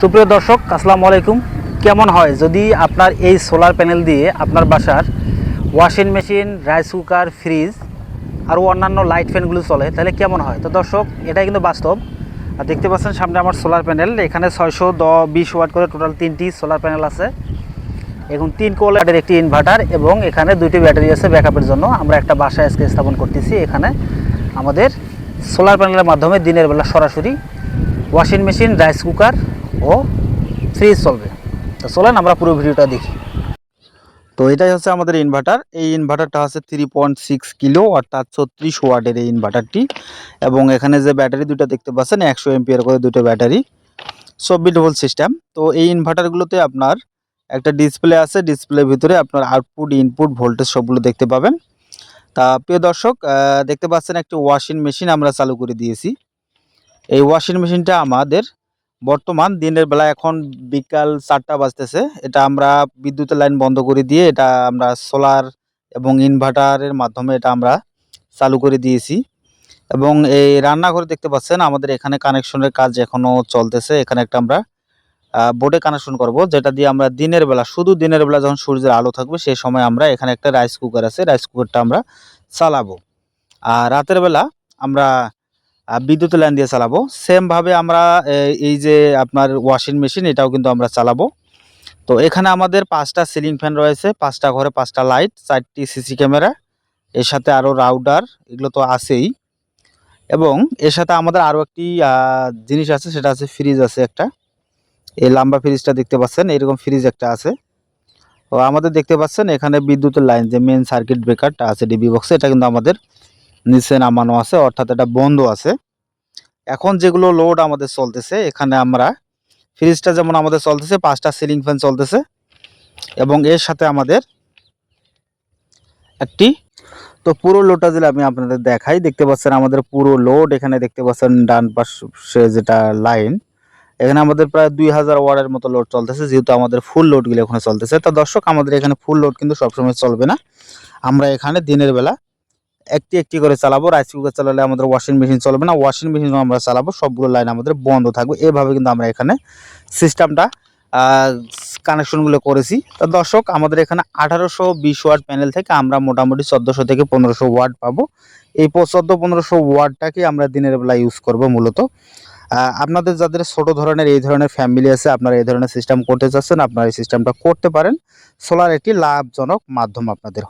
সুপ্রিয় দর্শক, আসসালামু আলাইকুম। কেমন হয় যদি আপনার এই সোলার প্যানেল দিয়ে আপনার বাসার washing machine, rice cooker, fridge আর অন্যান্য লাইট ফ্যানগুলো চলে, তাহলে কেমন হয়? তো দর্শক, এটাই কিন্তু বাস্তব। আর দেখতে পাচ্ছেন সামনে আমার সোলার প্যানেল। এখানে 620 ওয়াট করে টোটাল 3টি সোলার প্যানেল আছে। এখন 3 কোয়ালের একটি ইনভার্টার এবং এখানে 2টি ব্যাটারি আছে ব্যাকআপের জন্য। আমরা একটা বাসায় আজকে স্থাপন করতেছি। এখানে আমাদের সোলার প্যানেলের মাধ্যমে দিনের বেলা সরাসরি ওয়াশিং মেশিন, রাইস কুকার ও ফ্রিজ চলবে। তো চলেন আমরা পুরো ভিডিওটা দেখি। তো এটাই হচ্ছে আমাদের ইনভার্টার। এই ইনভার্টারটা হচ্ছে 3.6 কিলো অর্থাৎ 36 ওয়াটের এই ইনভার্টারটি। এবং এখানে যে ব্যাটারি দুটো দেখতে পাচ্ছেন 100 এমপিয়ার করে দুটো ব্যাটারি, 24 ভোল্ট সিস্টেম। তো এই ইনভার্টারগুলোতে আপনার একটা ডিসপ্লে আছে, ডিসপ্লের ভিতরে আপনার আউটপুট, ইনপুট, ভোল্টেজ সবগুলো দেখতে পাবেন। তা প্রিয় দর্শক, দেখতে পাচ্ছেন একটি ওয়াশিং মেশিন আমরা চালু করে দিয়েছি। এই ওয়াশিং মেশিনটা আমাদের বর্তমান দিনের বেলা, এখন বিকাল 4টা বাজতেছে। এটা আমরা বিদ্যুতের লাইন বন্ধ করে দিয়ে এটা আমরা সোলার এবং ইনভার্টারের মাধ্যমে এটা আমরা চালু করে দিয়েছি। এবং এই রান্নাঘরে দেখতে পাচ্ছেন আমাদের এখানে কানেকশনের কাজ এখনও চলতেছে। এখানে একটা আমরা বোর্ডে কানেকশন করব, যেটা দিয়ে আমরা দিনের বেলা, শুধু দিনের বেলা যখন সূর্যের আলো থাকবে সেই সময় আমরা এখানে একটা রাইস কুকার আছে, রাইস কুকারটা আমরা চালাবো। আর রাতের বেলা আমরা বিদ্যুতের লাইন দিয়ে চালাবো। সেমভাবে আমরা এই যে আপনার ওয়াশিং মেশিন, এটাও কিন্তু আমরা চালাবো। তো এখানে আমাদের 5টা সিলিং ফ্যান রয়েছে, 5টা ঘরে 5টা লাইট, 4টি সিসি ক্যামেরা, এর সাথে আরও রাউটার, এগুলো তো আছেই। এবং এর সাথে আমাদের আরও একটি জিনিস আছে, সেটা আছে ফ্রিজ আছে একটা। এই লম্বা ফ্রিজটা দেখতে পাচ্ছেন, এরকম ফ্রিজ একটা আছে। তো আমাদের দেখতে পাচ্ছেন এখানে বিদ্যুতের লাইন, যে মেন সার্কিট ব্রেকারটা আছে ডিবি বক্সে, এটা কিন্তু আমাদের নিচে নামানো আছে, অর্থাৎ এটা বন্ধ আছে। এখন যেগুলো লোড আমাদের চলতেছে, এখানে আমরা ফ্রিজটা যেমন আমাদের চলতেছে, 5টা সিলিং ফ্যান চলতেছে এবং এর সাথে আমাদের একটি, তো পুরো লোডটা যদি আমি আপনাদের দেখাই, দেখতে পাচ্ছেন আমাদের পুরো লোড। এখানে দেখতে পাচ্ছেন ডান পাশে যেটা লাইন, এখানে আমাদের প্রায় 2000 ওয়াটের মতো লোড চলতেছে, যেহেতু আমাদের ফুল লোডগুলো এখানে চলতেছে। তো দর্শক, আমাদের এখানে ফুল লোড কিন্তু সবসময় চলবে না। আমরা এখানে দিনের বেলা একটি একটি করে চালাবো। রাইস কুকার চালালে আমাদের ওয়াশিং মেশিন চলবে না, ওয়াশিং মেশিনও আমরা চালাবো, সবগুলো লাইন আমাদের বন্ধ থাকবে। এভাবে কিন্তু আমরা এখানে সিস্টেমটা কানেকশনগুলো করেছি। তো দর্শক, আমাদের এখানে 1820 ওয়াট প্যানেল থেকে আমরা মোটামুটি 1400 থেকে 1500 ওয়াট পাবো। এই 1400-1500 ওয়াটটাকে আমরা দিনের বেলা ইউজ করব মূলত। আপনাদের যাদের ছোট ধরনের এই ধরনের ফ্যামিলি আছে, আপনারা এই ধরনের সিস্টেম করতে চাচ্ছেন, আপনারা এই সিস্টেমটা করতে পারেন। সোলার একটি লাভজনক মাধ্যম আপনাদের।